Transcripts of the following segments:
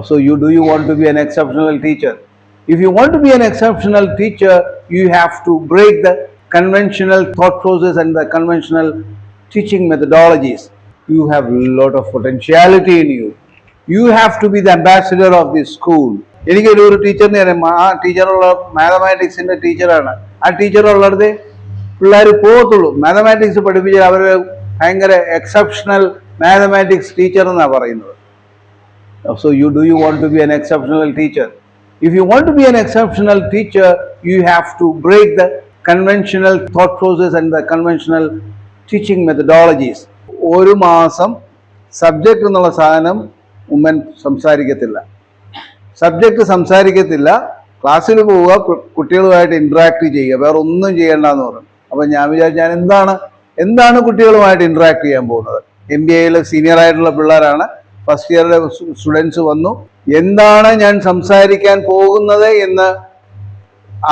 So do you want to be an exceptional teacher? If you want to be an exceptional teacher, you have to break the conventional thought process and the conventional teaching methodologies. You have a lot of potentiality in you. You have to be the ambassador of this school. എനിക്കൊരു ടീച്ചറിനെ അറിയാം. ആ ടീച്ചറുള്ള മാത്തമാറ്റിക്സിന്റെ ടീച്ചറാണ്. ആ ടീച്ചറുള്ളത് പിള്ളേർ പോകത്തുള്ളൂ. Mathematics പഠിപ്പിച്ചാൽ അവർ ഭയങ്കര exceptional mathematics teacher എന്നാണ് പറയുന്നത്. So do you want to be an exceptional teacher? If you want to be an exceptional teacher, you have to break the conventional thought process and the conventional teaching methodologies. ഒരു മാസം subject എന്നുള്ള സാധനം Oommen സംസാരിക്കത്തില്ല. Subject സംസാരിക്കത്തില്ല, ക്ലാസ്സിൽ പോവുക, കുട്ടികളുമായിട്ട് interact ചെയ്യുക, വേറെ ഒന്നും ചെയ്യേണ്ടെന്ന് പറഞ്ഞു. അപ്പം ഞാൻ വിചാരിച്ചു ഞാൻ എന്താണ് കുട്ടികളുമായിട്ട് ഇൻട്രാക്ട് ചെയ്യാൻ പോകുന്നത്. MBAയിൽ സീനിയർ ആയിട്ടുള്ള പിള്ളേരാണ്, ഫസ്റ്റ് ഇയറിലെ സ്റ്റുഡൻസ് വന്നു. എന്താണ് ഞാൻ സംസാരിക്കാൻ പോകുന്നത് എന്ന്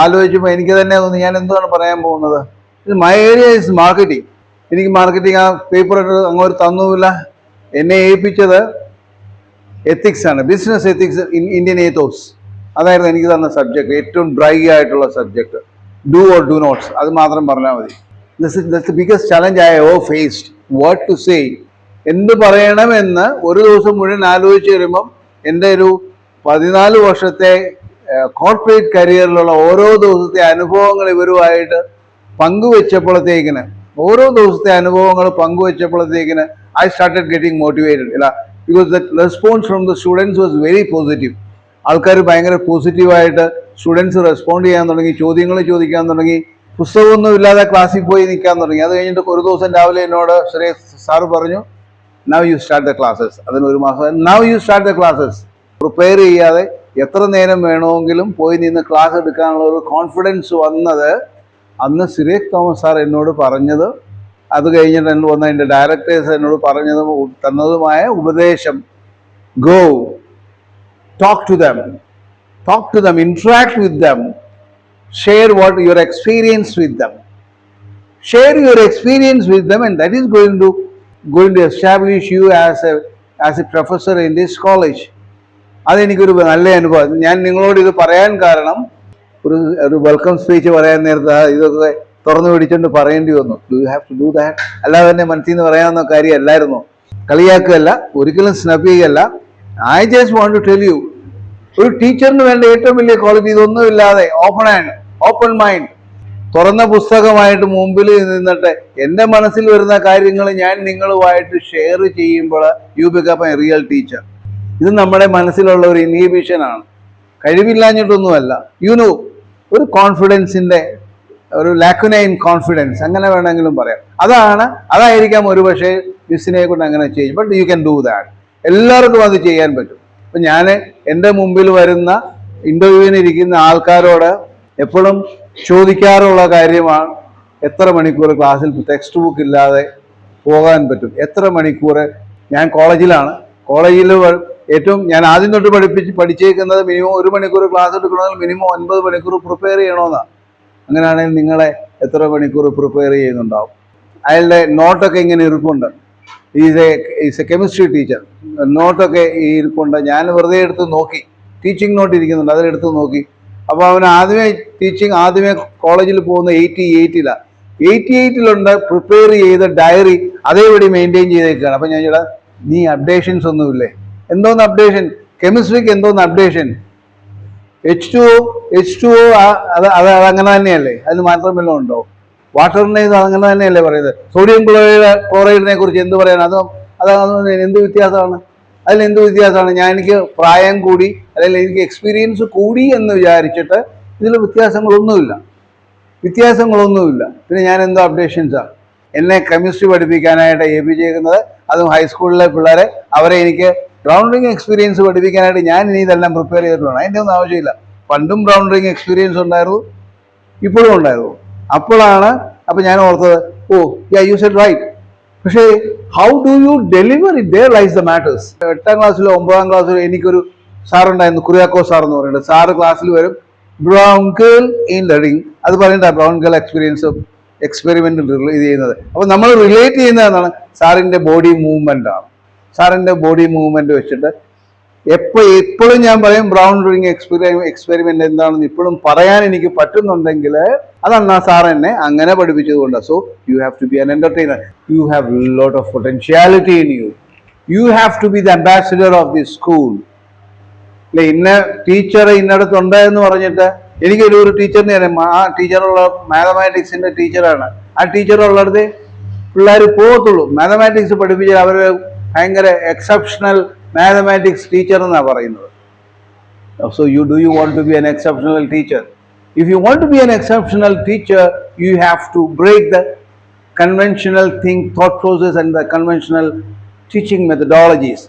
ആലോചിച്ചപ്പോൾ എനിക്ക് തന്നെ തോന്നി ഞാൻ എന്താണ് പറയാൻ പോകുന്നത്. My area is marketing. എനിക്ക് മാർക്കറ്റിംഗ് ആ പേപ്പർ അങ്ങോട്ട് തന്നുമില്ല. എന്നെ ഏൽപ്പിച്ചത് എത്തിക്സ് ആണ്, business ethics in Indian ethos. അതായിരുന്നു എനിക്ക് തന്ന സബ്ജക്ട്, ഏറ്റവും ഡ്രൈ ആയിട്ടുള്ള subject. Do or do nots, അത് മാത്രം പറഞ്ഞാൽ മതി. That's the biggest challenge I have faced. What to say, എന്ത് പറയണമെന്ന് ഒരു ദിവസം മുഴുവൻ ആലോചിച്ച് വരുമ്പം എൻ്റെ ഒരു 14 വർഷത്തെ കോർപ്പറേറ്റ് കരിയറിലുള്ള ഓരോ ദിവസത്തെ അനുഭവങ്ങൾ ഇവരുമായിട്ട് പങ്കുവെച്ചപ്പോഴത്തേക്കിന് I started getting motivated. Because the response from the students was very positive. ആൾക്കാർ ഭയങ്കര പോസിറ്റീവായിട്ട് സ്റ്റുഡൻസ് റെസ്പോണ്ട് ചെയ്യാൻ തുടങ്ങി, ചോദ്യങ്ങൾ ചോദിക്കാൻ തുടങ്ങി, പുസ്തകമൊന്നും ഇല്ലാതെ ക്ലാസ്സിൽ പോയി നിൽക്കാൻ തുടങ്ങി. അത് കഴിഞ്ഞിട്ട് ഒരു ദിവസം രാവിലെ എന്നോട് സാറ് പറഞ്ഞു, now you start the classes. അതിന് ഒരു മാസം, now you start the classes. Prepare ചെയ്യാതെ എത്ര നേരം വേണമെങ്കിലും പോയി നിന്ന് ക്ലാസ് എടുക്കാനുള്ള ഒരു കോൺഫിഡൻസ് വന്നത് അന്ന് സിറേഖ് തോമസ് സാർ എന്നോട് പറഞ്ഞത്, അത് കഴിഞ്ഞിട്ട് എന്നോട് വന്ന എൻ്റെ ഡയറക്ടേഴ്സ് എന്നോട് പറഞ്ഞതും തന്നതുമായ ഉപദേശം. Go, talk to them, interact with them, share what your experience with them. Share your experience with them, and that is going to establish you as a professor in this college. അതെനിക്കൊരു നല്ല അനുഭവം. ഞാൻ നിങ്ങളോട് ഇത് പറയാൻ കാരണം, ഒരു welcome speech പറയാൻ നേരത്തെ ഇതൊക്കെ തുറന്നു പിടിച്ചുകൊണ്ട് പറയേണ്ടി വന്നു. Do you have to do that? അല്ലാതെ തന്നെ മനസ്സിൽ നിന്ന് പറയാവുന്ന കാര്യമല്ലായിരുന്നു. കളിയാക്കുകയല്ല, ഒരിക്കലും സ്നബ് ചെയ്യല്ല. I just want to tell you, ഒരു ടീച്ചറിന് വേണ്ട ഏറ്റവും വലിയ ക്വാളിറ്റി ഇതൊന്നുമില്ലാതെ ഓപ്പൺ മൈൻഡ്, തുറന്ന പുസ്തകമായിട്ട് മുമ്പിൽ നിന്നിട്ട് എൻ്റെ മനസ്സിൽ വരുന്ന കാര്യങ്ങൾ ഞാൻ നിങ്ങളുമായിട്ട് ഷെയർ ചെയ്യുമ്പോൾ you become A real teacher. ഇത് നമ്മുടെ മനസ്സിലുള്ള ഒരു ഇൻഹിബിഷനാണ്, കഴിവില്ലാഞ്ഞിട്ടൊന്നുമല്ല. ഒരു കോൺഫിഡൻസിൻ്റെ ഒരു ലാക്കുനൈൻ കോൺഫിഡൻസ്, അങ്ങനെ വേണമെങ്കിലും പറയാം. അതായിരിക്കാം ഒരു പക്ഷേ മിസ്സിനെ കൊണ്ട് അങ്ങനെ ചെയ്യും. But you can do that. എല്ലാവർക്കും അത് ചെയ്യാൻ പറ്റും. അപ്പം ഞാൻ എൻ്റെ മുമ്പിൽ വരുന്ന ഇൻ്റർവ്യൂവിന് ഇരിക്കുന്ന ആൾക്കാരോട് എപ്പോഴും ചോദിക്കാറുള്ള കാര്യമാണ്, എത്ര മണിക്കൂർ ക്ലാസ്സിൽ ടെക്സ്റ്റ് ബുക്ക് ഇല്ലാതെ പോകാൻ പറ്റും? എത്ര മണിക്കൂർ? ഞാൻ കോളേജിൽ ഏറ്റവും ഞാൻ ആദ്യം തൊട്ട് പഠിച്ചേക്കുന്നത് മിനിമം 1 മണിക്കൂർ ക്ലാസ് എടുക്കണമെങ്കിൽ മിനിമം 9 മണിക്കൂർ പ്രിപ്പയർ ചെയ്യണമെന്നാണ്. അങ്ങനെയാണെങ്കിൽ നിങ്ങളെ എത്ര മണിക്കൂർ പ്രിപ്പയർ ചെയ്യുന്നുണ്ടാവും? അയാളുടെ നോട്ടൊക്കെ ഇങ്ങനെ ഇരിപ്പുണ്ട്. Is a chemistry teacher. നോട്ടൊക്കെ ഇരിപ്പുണ്ട്. ഞാൻ വെറുതെ എടുത്ത് നോക്കി, ടീച്ചിങ് നോട്ട് ഇരിക്കുന്നുണ്ട്, അതിലെടുത്ത് നോക്കി. അപ്പോൾ അവൻ ആദ്യമേ കോളേജിൽ പോകുന്ന 88ലാണ്. 88ലുണ്ട് പ്രിപ്പയർ ചെയ്ത ഡയറി അതേപടി മെയിൻറ്റെയിൻ ചെയ്തേക്കാണ്. അപ്പം ഞാൻ ചേട്ടാ, നീ അപ്ഡേഷൻസ് ഒന്നുമില്ലേ? എന്തോന്ന് അപ്ഡേഷൻ? കെമിസ്ട്രിക്ക് എന്തോന്ന് അപ്ഡേഷൻ? H2O അത് അങ്ങനെ തന്നെയല്ലേ? അതിന് മാറ്റം വല്ലതും ഉണ്ടോ? വാട്ടറിനെ അങ്ങനെ തന്നെയല്ലേ പറയുന്നത്? സോഡിയം ക്ലോറൈഡിനെ കുറിച്ച് എന്ത് പറയാൻ? അത് എന്ത് വ്യത്യാസമാണ്? അതിലെന്ത് വ്യത്യാസമാണ്? എനിക്ക് പ്രായം കൂടി അല്ലെങ്കിൽ എനിക്ക് എക്സ്പീരിയൻസ് കൂടി എന്ന് വിചാരിച്ചിട്ട് ഇതിൽ വ്യത്യാസങ്ങളൊന്നുമില്ല. പിന്നെ ഞാൻ എന്തോ അപ്ഡേഷൻസാണ്? എന്നെ കെമിസ്ട്രി പഠിപ്പിക്കാനായിട്ട് ഏൽപ്പിച്ചേക്കുന്നത്, അതും ഹൈസ്കൂളിലെ പിള്ളേരെ, അവരെ എനിക്ക് ഗ്രൗണ്ട് റിംഗ് എക്സ്പീരിയൻസ് പഠിപ്പിക്കാനായിട്ട് ഞാൻ ഇനി ഇതെല്ലാം പ്രിപ്പയർ ചെയ്തിട്ടുള്ളതാണ്. അതിൻ്റെ ഒന്നും ആവശ്യമില്ല. പണ്ടും ഗ്രൗണ്ട് റിംഗ് എക്സ്പീരിയൻസ് ഉണ്ടായിരുന്നു, ഇപ്പോഴും ഉണ്ടായിരുന്നു. അപ്പം ഞാൻ ഓർത്തത്, യു സെഡ് റൈറ്റ്. പക്ഷേ how do you deliver it? There lies the matters. 8ാം ക്ലാസ്സിലോ 9ാം ക്ലാസ്സിലോ എനിക്കൊരു സാറുണ്ടായിരുന്നു, കുര്യാക്കോ സാർ എന്ന് പറയുന്നത്. സാറ് ക്ലാസ്സിൽ വരും, ബ്രൗൺ ഗേൾ ഇൻ ലെഡിങ്, അത് പറഞ്ഞിട്ടാണ് ബ്രൗൺ ഗേൾ എക്സ്പെരിമെന്റ് ഇത് ചെയ്യുന്നത്. അപ്പോൾ നമ്മൾ റിലേറ്റ് ചെയ്യുന്നതെന്നാണ് സാറിൻ്റെ ബോഡി മൂവ്മെൻ്റ് ആണ്. സാറിൻ്റെ ബോഡി മൂവ്മെന്റ് വെച്ചിട്ട് എപ്പോഴും ഞാൻ പറയും ബ്രൗൺ റിംഗ് എക്സ്പെരിമെന്റ് എന്താണെന്ന് ഇപ്പോഴും പറയാൻ എനിക്ക് പറ്റുന്നുണ്ടെങ്കിൽ അതാണ് ആ സാർ എന്നെ അങ്ങനെ പഠിപ്പിച്ചതുകൊണ്ട്. So you have to be an entertainer. You have lot of potentiality in you. You have to be the ambassador of the school. അല്ലെ, ഇന്ന ടീച്ചർ ഇന്നടത്തുണ്ട് എന്ന് പറഞ്ഞിട്ട് എനിക്കൊരു ടീച്ചറിനെ അറിയാം. ആ ടീച്ചറുള്ള മാത്തമാറ്റിക്സിന്റെ ടീച്ചറാണ്. ആ ടീച്ചർ ഉള്ളിടത്ത് പിള്ളേർ പോകത്തുള്ളൂ. മാത്തമാറ്റിക്സ് പഠിപ്പിച്ചാൽ അവർ ഭയങ്കര എക്സെപ്ഷണൽ മാത്തമാറ്റിക്സ് ടീച്ചർ എന്നാണ് പറയുന്നത്. So do you want to be an exceptional teacher? If you want to be an exceptional teacher, you have to break the conventional thought process and the conventional teaching methodologies.